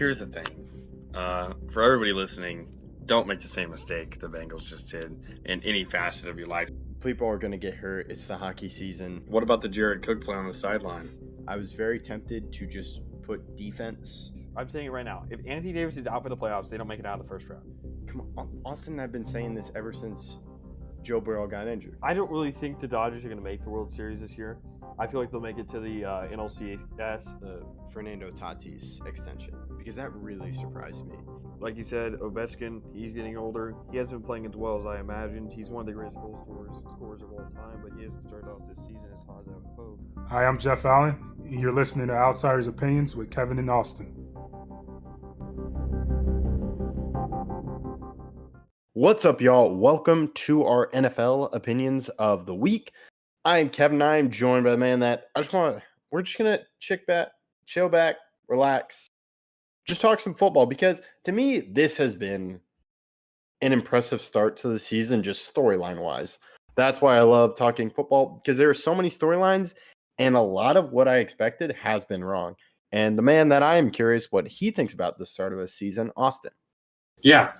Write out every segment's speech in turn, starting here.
here's the thing. For everybody listening, don't make the same mistake the Bengals just did in any facet of your life. People are going to get hurt. It's the hockey season. What about the Jared Cook play on the sideline? I was very tempted to just put defense. I'm saying it right now. If Anthony Davis is out for the playoffs, they don't make it out of the first round. Come on, Austin and I have been saying this ever since Joe Burrow got injured. I don't really think the Dodgers are going to make the World Series this year. I feel like they'll make it to the NLCS. The Fernando Tatis extension, because that really surprised me. Like you said, Ovechkin, he's getting older. He hasn't been playing as well as I imagined. He's one of the greatest goal scorers of all time, but he hasn't started off this season as hot as I would hope. Hi, I'm Jeff Allen, and you're listening to Outsiders Opinions with Kevin and Austin. What's up, y'all? Welcome to our NFL Opinions of the Week. I'm Kevin. I'm joined by the man that we're just going to chill back, relax, just talk some football, because to me, this has been an impressive start to the season, just storyline-wise. That's why I love talking football, because there are so many storylines, and a lot of what I expected has been wrong. And the man that I am curious what he thinks about the start of the season, Austin. Yeah,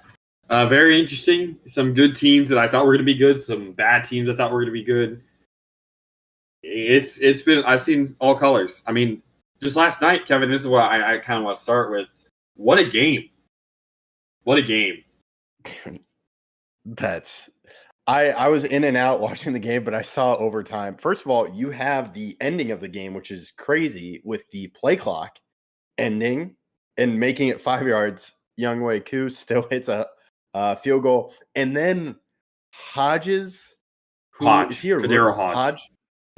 very interesting. Some good teams that I thought were going to be good, some bad teams I thought were going to be good. It's been, I've seen all colors. I mean, just last night, Kevin, this is what I kind of want to start with. What a game. What a game. I was in and out watching the game, but I saw overtime. First of all, you have the ending of the game, which is crazy, with the play clock ending and making it 5 yards. Younghoe Koo still hits a field goal. And then Hodges. Hodge. Is he a Kadar Hodge.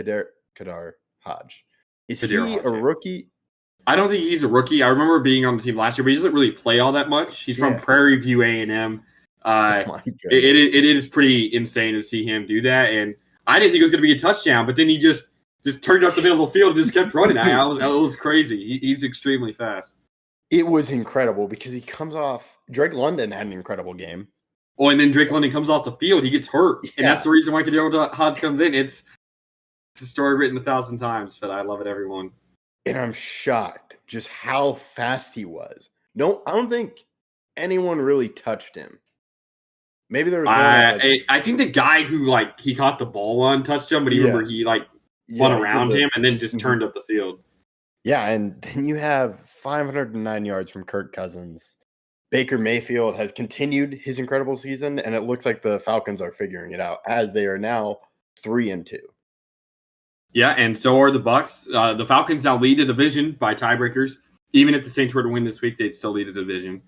Kadar Hodge. Is Kadar he Hodge, a rookie? I don't think he's a rookie. I remember being on the team last year, but he doesn't really play all that much. He's from Prairie View A&M. It is pretty insane to see him do that, and I didn't think it was going to be a touchdown, but then he just turned up the middle of the field and just kept running. It was crazy. He's extremely fast. It was incredible because he comes off. Drake London had an incredible game. Oh, and then Drake London comes off the field. He gets hurt, and that's the reason why Kadar Hodge comes in. It's a story written 1,000 times, but I love it, everyone. And I'm shocked just how fast he was. No, I don't think anyone really touched him. Maybe there was one. I think the guy who he caught the ball on touched him, but he went around him and then just turned up the field. Yeah, and then you have 509 yards from Kirk Cousins. Baker Mayfield has continued his incredible season, and it looks like the Falcons are figuring it out as they are now 3-2. Yeah, and so are the Bucs. The Falcons now lead the division by tiebreakers. Even if the Saints were to win this week, they'd still lead the division.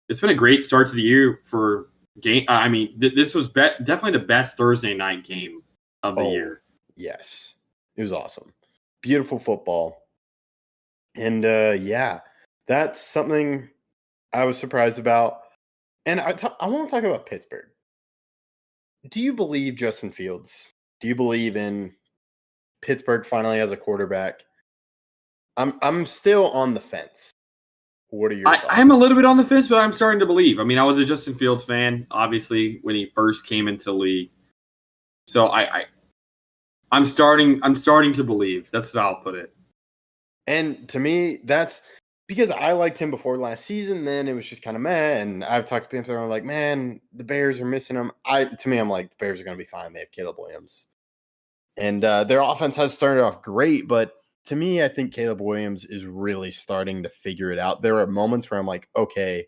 It's been a great start to the year for game. I mean, this was definitely the best Thursday night game of the year. Yes, it was awesome. Beautiful football. And that's something I was surprised about. And I want to talk about Pittsburgh. Do you believe Justin Fields? Do you believe in Pittsburgh finally has a quarterback? I'm still on the fence. What are your thoughts? I'm a little bit on the fence, but I'm starting to believe. I mean, I was a Justin Fields fan, obviously, when he first came into the league. So I'm starting to believe. That's how I'll put it. And to me, that's because I liked him before last season. Then it was just kind of meh. And I've talked to people and I'm like, man, the Bears are missing him. I'm like, the Bears are going to be fine. They have Caleb Williams. And their offense has started off great, but to me, I think Caleb Williams is really starting to figure it out. There are moments where I'm like, okay,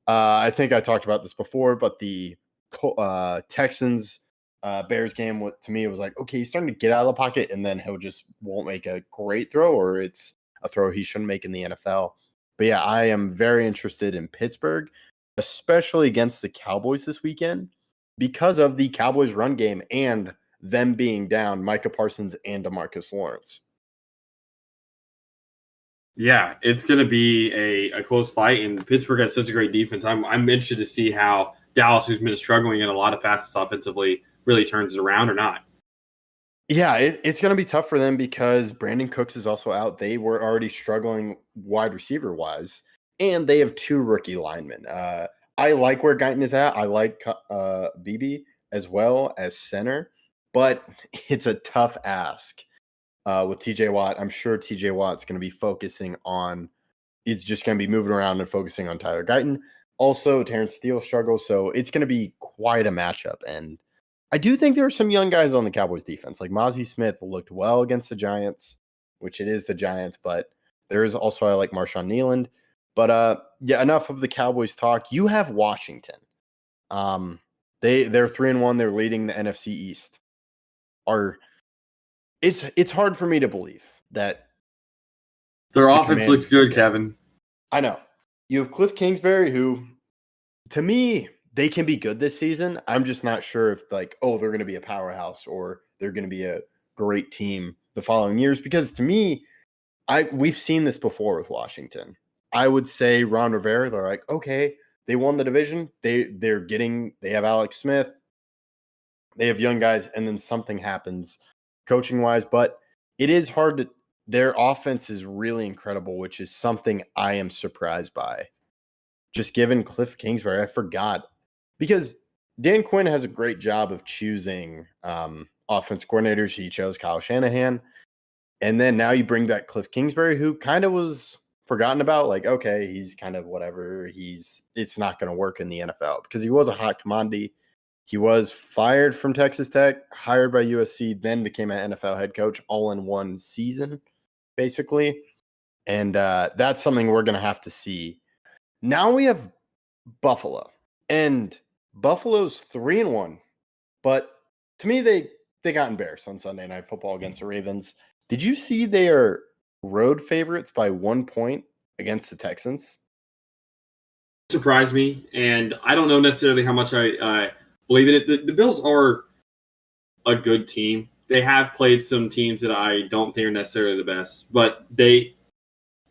I think I talked about this before, but the Texans Bears game, to me, it was like, okay, he's starting to get out of the pocket, and then he'll just won't make a great throw, or it's a throw he shouldn't make in the NFL. But yeah, I am very interested in Pittsburgh, especially against the Cowboys this weekend, because of the Cowboys run game and them being down Micah Parsons and DeMarcus Lawrence. Yeah, it's going to be a close fight, and Pittsburgh has such a great defense. I'm interested to see how Dallas, who's been struggling in a lot of facets offensively, really turns it around or not. Yeah, it's going to be tough for them because Brandon Cooks is also out. They were already struggling wide receiver-wise, and they have 2 rookie linemen. I like where Guyton is at. I like Beebe as well as center, but it's a tough ask. With TJ Watt, I'm sure TJ Watt's going to be focusing on it's just going to be moving around and focusing on Tyler Guyton. Also, Terrence Steele struggles, so it's going to be quite a matchup. And I do think there are some young guys on the Cowboys defense. Like Mozzie Smith looked well against the Giants, which it is the Giants, but there is also, I like Marshawn Nealand. But yeah, enough of the Cowboys talk. You have Washington. They're 3-1. They're leading the NFC East. It's hard for me to believe that their offense looks good, Kevin. I know. You have Cliff Kingsbury, who, to me, they can be good this season. I'm just not sure if they're going to be a powerhouse or they're going to be a great team the following years. Because to me, we've seen this before with Washington. I would say Ron Rivera, they're like, okay, they won the division. They have Alex Smith. They have young guys, and then something happens coaching-wise. But it is hard to – their offense is really incredible, which is something I am surprised by. Just given Cliff Kingsbury, I forgot. Because Dan Quinn has a great job of choosing offense coordinators. He chose Kyle Shanahan. And then now you bring back Cliff Kingsbury, who kind of was forgotten about. Like, okay, he's kind of whatever. It's not going to work in the NFL because he was a hot commodity. He was fired from Texas Tech, hired by USC, then became an NFL head coach all in one season, basically. And that's something we're going to have to see. Now we have Buffalo. And Buffalo's 3-1. But to me, they got embarrassed on Sunday Night Football against the Ravens. Did you see they are road favorites by 1 point against the Texans? Surprised me, and I don't know necessarily how much I believe in it. The Bills are a good team. They have played some teams that I don't think are necessarily the best, but they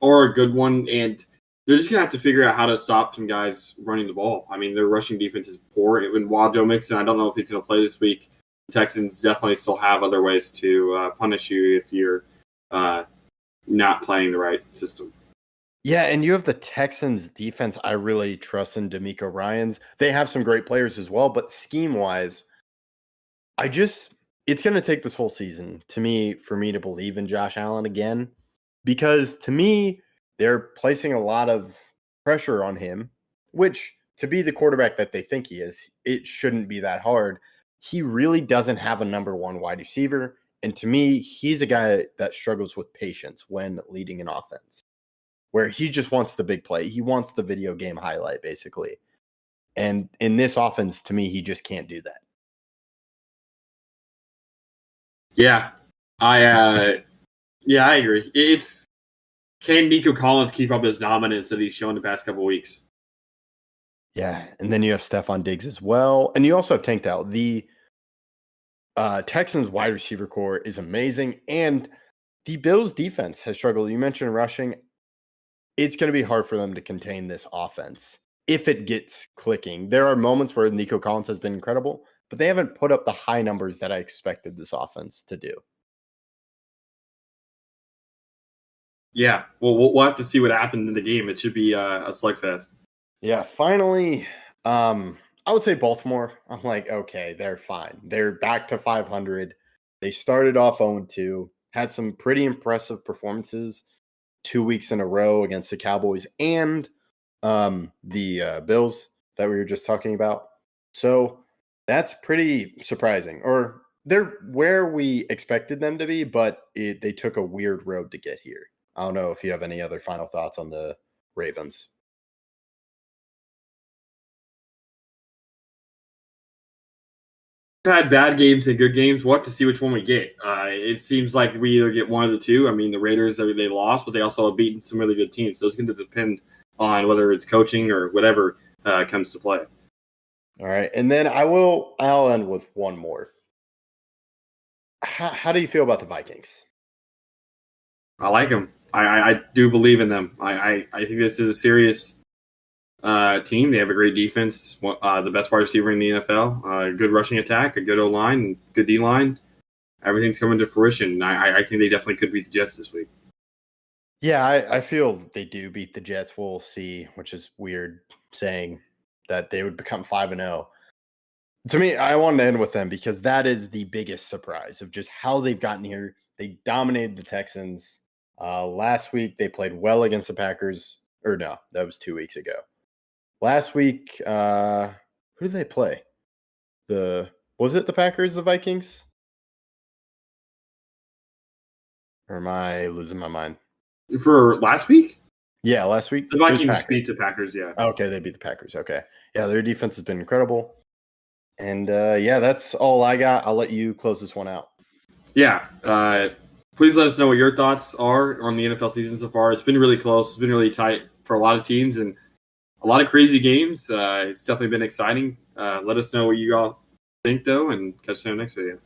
are a good one, and they're just going to have to figure out how to stop some guys running the ball. I mean, their rushing defense is poor. Even while Joe Mixon, I don't know if he's going to play this week. The Texans definitely still have other ways to punish you if you're not playing the right system. Yeah, and you have the Texans defense. I really trust in D'Amico Ryans. They have some great players as well, but scheme-wise, it's going to take this whole season for me to believe in Josh Allen again, because to me, they're placing a lot of pressure on him, which to be the quarterback that they think he is, it shouldn't be that hard. He really doesn't have a number one wide receiver. And to me, he's a guy that struggles with patience when leading an offense, where he just wants the big play. He wants the video game highlight, basically. And in this offense, to me, he just can't do that. Yeah, I agree. Can Nico Collins keep up his dominance that he's shown the past couple weeks? Yeah, and then you have Stephon Diggs as well. And you also have Tank Dell. The Texans wide receiver core is amazing, and the Bills defense has struggled. You mentioned rushing. It's going to be hard for them to contain this offense if it gets clicking. There are moments where Nico Collins has been incredible, but they haven't put up the high numbers that I expected this offense to do. Yeah, well, we'll have to see what happened in the game. It should be a slugfest. Yeah, finally, I would say Baltimore. I'm like, okay, they're fine. They're back to 500. They started off 0-2, had some pretty impressive performances 2 weeks in a row against the Cowboys and the Bills that we were just talking about. So that's pretty surprising. Or they're where we expected them to be, but they took a weird road to get here. I don't know if you have any other final thoughts on the Ravens. We've had bad games and good games. We'll have to see which one we get. It seems like we either get one of the two. I mean, the Raiders, they lost, but they also have beaten some really good teams. So it's going to depend on whether it's coaching or whatever comes to play. All right. And then I'll end with one more. How do you feel about the Vikings? I like them. I do believe in them. I think this is a serious team. They have a great defense, the best wide receiver in the NFL, a good rushing attack, a good O-line, good D-line. Everything's coming to fruition. I think they definitely could beat the Jets this week. Yeah, I feel they do beat the Jets. We'll see, which is weird saying that they would become 5-0. To me, I wanted to end with them because that is the biggest surprise of just how they've gotten here. They dominated the Texans. Last week, they played well against the Packers. Or no, that was 2 weeks ago. Last week, who did they play? Was it the Packers, the Vikings? Or am I losing my mind? For last week? Yeah, last week. The Vikings beat the Packers, yeah. Okay, they beat the Packers. Okay. Yeah, their defense has been incredible. And yeah, that's all I got. I'll let you close this one out. Yeah. Please let us know what your thoughts are on the NFL season so far. It's been really close. It's been really tight for a lot of teams and a lot of crazy games. It's definitely been exciting. Let us know what you all think, though, and catch you in the next video.